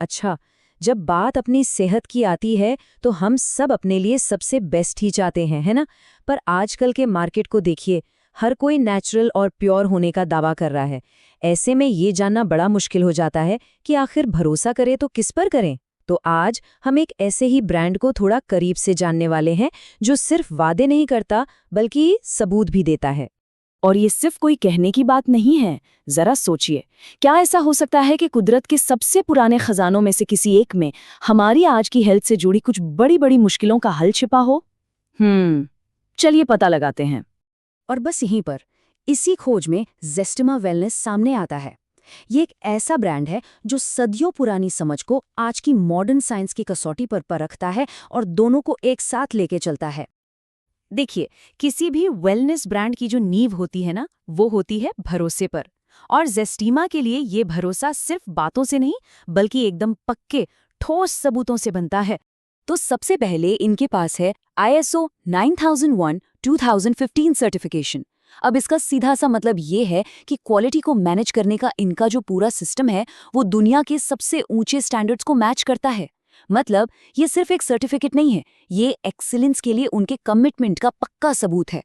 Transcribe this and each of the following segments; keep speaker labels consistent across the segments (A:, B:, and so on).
A: अच्छा, जब बात अपनी सेहत की आती है तो हम सब अपने लिए सबसे बेस्ट ही चाहते हैं, है ना? पर आजकल के मार्केट को देखिए, हर कोई नेचुरल और प्योर होने का दावा कर रहा है। ऐसे में ये जानना बड़ा मुश्किल हो जाता है कि आखिर भरोसा करें तो किस पर करें। तो आज हम एक ऐसे ही ब्रांड को थोड़ा करीब से जानने वाले हैं जो सिर्फ वादे नहीं करता बल्कि सबूत भी देता है।
B: और ये सिर्फ कोई कहने की बात नहीं है। जरा सोचिए, क्या ऐसा हो सकता है कि कुदरत के सबसे पुराने खजानों में से किसी एक में हमारी आज की हेल्थ से जुड़ी कुछ बड़ी बड़ी मुश्किलों का हल छिपा हो? चलिए पता लगाते हैं।
C: और बस यहीं पर इसी खोज में ज़ेस्टिमा वेलनेस सामने आता है। ये एक ऐसा ब्रांड है जो सदियों पुरानी समझ को आज की मॉडर्न साइंस की कसौटी पर परखता है और दोनों को एक साथ लेके चलता है। देखिए, किसी भी वेलनेस ब्रांड की जो नींव होती है ना, वो होती है भरोसे पर। और ज़ेस्टिमा के लिए ये भरोसा सिर्फ बातों से नहीं बल्कि एकदम पक्के ठोस सबूतों से बनता है। तो सबसे पहले इनके पास है ISO 9001:2015 सर्टिफिकेशन। अब इसका सीधा सा मतलब ये है कि क्वालिटी को मैनेज करने का इनका जो पूरा सिस्टम है वो दुनिया के सबसे ऊंचे स्टैंडर्ड्स को मैच करता है। मतलब ये सिर्फ एक सर्टिफिकेट नहीं है, ये एक्सीलेंस के लिए उनके कमिटमेंट का पक्का सबूत है।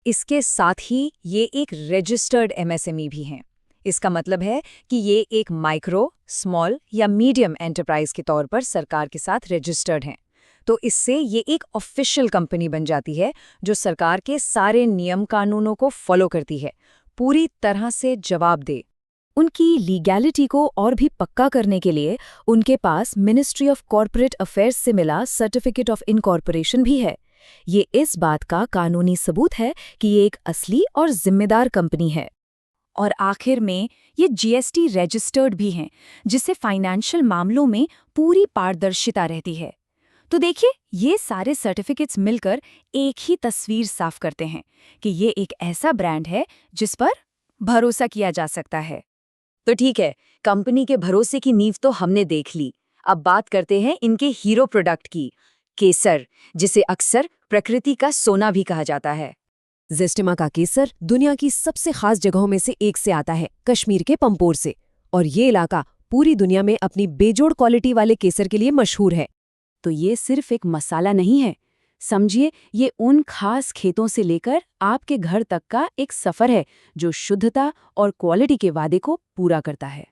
A: इसके साथ ही ये एक रजिस्टर्ड MSME भी हैं। इसका मतलब है कि ये एक माइक्रो, स्मॉल या मीडियम एंटरप्राइज के तौर पर सरकार के साथ रजिस्टर्ड हैं। तो इससे ये एक ऑफिशियल कंपनी बन जाती है जो सरकार के सारे नियम कानूनों को फॉलो करती है, पूरी तरह से जवाब दे।
B: उनकी लीगैलिटी को और भी पक्का करने के लिए उनके पास मिनिस्ट्री ऑफ कॉर्पोरेट अफेयर्स से मिला सर्टिफिकेट ऑफ इनकॉर्पोरेशन भी है। ये इस बात का कानूनी सबूत है कि ये एक असली और जिम्मेदार कंपनी है। और आखिर में ये GST रजिस्टर्ड भी हैं, जिससे फाइनेंशियल मामलों में पूरी पारदर्शिता रहती है। तो देखिए, ये सारे सर्टिफिकेट्स मिलकर एक ही तस्वीर साफ करते हैं कि ये एक ऐसा ब्रांड है जिस पर भरोसा किया जा सकता है।
A: तो ठीक है, कंपनी के भरोसे की नींव तो हमने देख ली। अब बात करते हैं इनके हीरो प्रोडक्ट की, केसर, जिसे अक्सर प्रकृति का सोना भी कहा जाता है।
D: ज़ेस्टिमा का केसर दुनिया की सबसे खास जगहों में से एक से आता है, कश्मीर के पंपोर से। और ये इलाका पूरी दुनिया में अपनी बेजोड़ क्वालिटी वाले केसर के लिए मशहूर है।
C: तो ये सिर्फ एक मसाला नहीं है, समझिए ये उन खास खेतों से लेकर आपके घर तक का एक सफर है जो शुद्धता और क्वालिटी के वादे को पूरा करता है।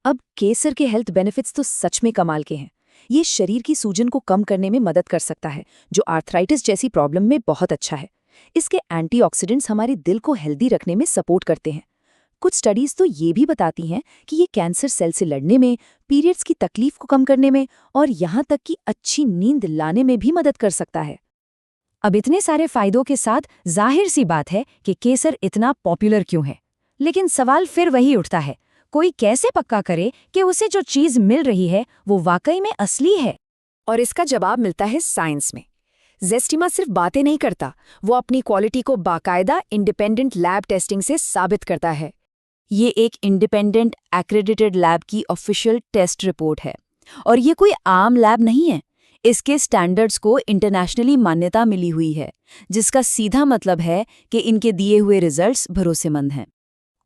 C: अब केसर के हेल्थ बेनिफिट्स तो सच में कमाल के हैं। ये शरीर की सूजन को कम करने में मदद कर सकता है, जो आर्थराइटिस जैसी प्रॉब्लम में बहुत अच्छा है। इसके एंटीऑक्सीडेंट्स हमारे दिल को हेल्दी रखने में सपोर्ट करते हैं। कुछ स्टडीज तो ये भी बताती हैं कि ये कैंसर सेल से लड़ने में, पीरियड्स की तकलीफ को कम करने में और यहाँ तक कि अच्छी नींद लाने में भी मदद कर सकता है। अब इतने सारे फायदों के साथ जाहिर सी बात है कि केसर इतना पॉपुलर क्यों है। लेकिन सवाल फिर वही उठता है, कोई कैसे पक्का करे कि उसे जो चीज़ मिल रही है वो वाकई में असली है?
B: और इसका जवाब मिलता है साइंस में। ज़ेस्टिमा सिर्फ बातें नहीं करता, वो अपनी क्वालिटी को बाकायदा इंडिपेंडेंट लैब टेस्टिंग से साबित करता है। ये एक इंडिपेंडेंट एक्रेडिटेड लैब की ऑफिशियल टेस्ट रिपोर्ट है। और ये कोई आम लैब नहीं है, इसके स्टैंडर्ड्स को इंटरनेशनली मान्यता मिली हुई है, जिसका सीधा मतलब है कि इनके दिए हुए रिजल्ट्स भरोसेमंद हैं।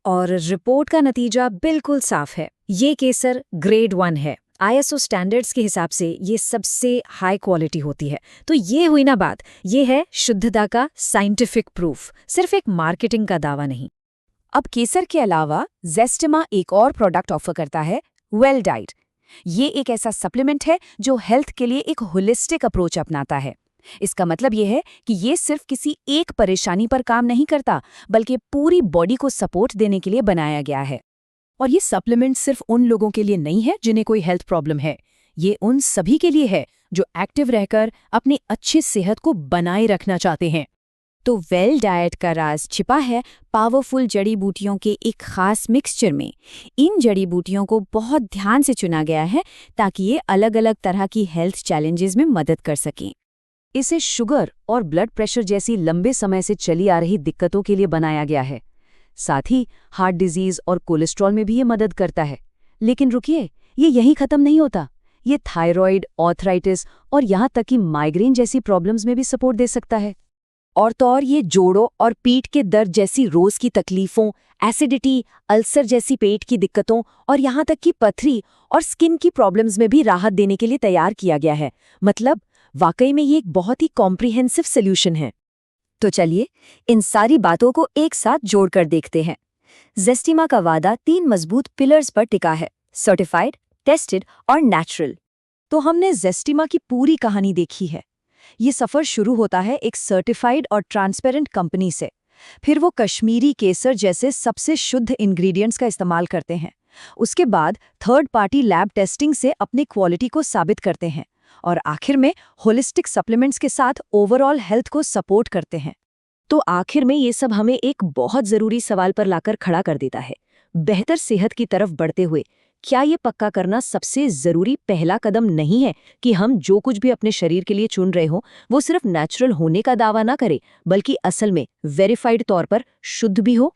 A: और रिपोर्ट का नतीजा बिल्कुल साफ है। ये केसर ग्रेड 1 है। ISO स्टैंडर्ड्स के हिसाब से ये सबसे हाई क्वालिटी होती है। तो ये हुई ना बात, ये है शुद्धता का साइंटिफिक प्रूफ, सिर्फ एक मार्केटिंग का दावा नहीं।
C: अब केसर के अलावा ज़ेस्टिमा एक और प्रोडक्ट ऑफर करता है, वेल डाइट। ये एक ऐसा सप्लीमेंट है जो हेल्थ के लिए एक होलिस्टिक अप्रोच अपनाता है। इसका मतलब ये है कि ये सिर्फ किसी एक परेशानी पर काम नहीं करता, बल्कि पूरी बॉडी को सपोर्ट देने के लिए बनाया गया है।
B: और ये सप्लीमेंट सिर्फ उन लोगों के लिए नहीं है जिन्हें कोई हेल्थ प्रॉब्लम है, ये उन सभी के लिए है जो एक्टिव रहकर अपनी अच्छी सेहत को बनाए रखना चाहते हैं।
C: तो वेल डाइट का राज छिपा है पावरफुल जड़ी बूटियों के एक खास मिक्सचर में। इन जड़ी बूटियों को बहुत ध्यान से चुना गया है ताकि ये अलग अलग तरह की हेल्थ चैलेंजेस में मदद कर सकें। इसे शुगर और ब्लड प्रेशर जैसी लंबे समय से चली आ रही दिक्कतों के लिए बनाया गया है। साथ ही हार्ट डिजीज और कोलेस्ट्रॉल में भी ये मदद करता है। लेकिन रुकिए, ये यहीं खत्म नहीं होता। ये थायराइड, आर्थराइटिस और यहाँ तक कि माइग्रेन जैसी प्रॉब्लम्स में भी सपोर्ट दे सकता है। और तो और ये जोड़ों और पीठ के दर्द जैसी रोज की तकलीफों,
B: एसिडिटी, अल्सर जैसी पेट की दिक्कतों और यहाँ तक कि पथरी और स्किन की प्रॉब्लम्स में भी राहत देने के लिए तैयार किया गया है। मतलब वाकई में ये एक बहुत ही कॉम्प्रिहेंसिव सॉल्यूशन है।
A: तो चलिए इन सारी बातों को एक साथ जोड़कर देखते हैं। ज़ेस्टीमा का वादा 3 मजबूत पिलर्स पर टिका है, सर्टिफाइड, टेस्टेड और नेचुरल। तो हमने ज़ेस्टीमा की पूरी कहानी देखी है। ये सफ़र शुरू होता है एक सर्टिफाइड और ट्रांसपेरेंट कंपनी से। फिर वो कश्मीरी केसर जैसे सबसे शुद्ध इंग्रेडिएंट्स का इस्तेमाल करते हैं। उसके बाद थर्ड पार्टी लैब टेस्टिंग से अपनी क्वालिटी को साबित करते हैं और आखिर में होलिस्टिक सप्लीमेंट्स के साथ ओवरऑल हेल्थ को सपोर्ट करते हैं।
B: तो आखिर में ये सब हमें एक बहुत ज़रूरी सवाल पर लाकर खड़ा कर देता है। बेहतर सेहत की तरफ बढ़ते हुए क्या ये पक्का करना सबसे ज़रूरी पहला कदम नहीं है कि हम जो कुछ भी अपने शरीर के लिए चुन रहे हो वो सिर्फ नेचुरल होने का दावा ना करें, बल्कि असल में वेरीफाइड तौर पर शुद्ध भी हो?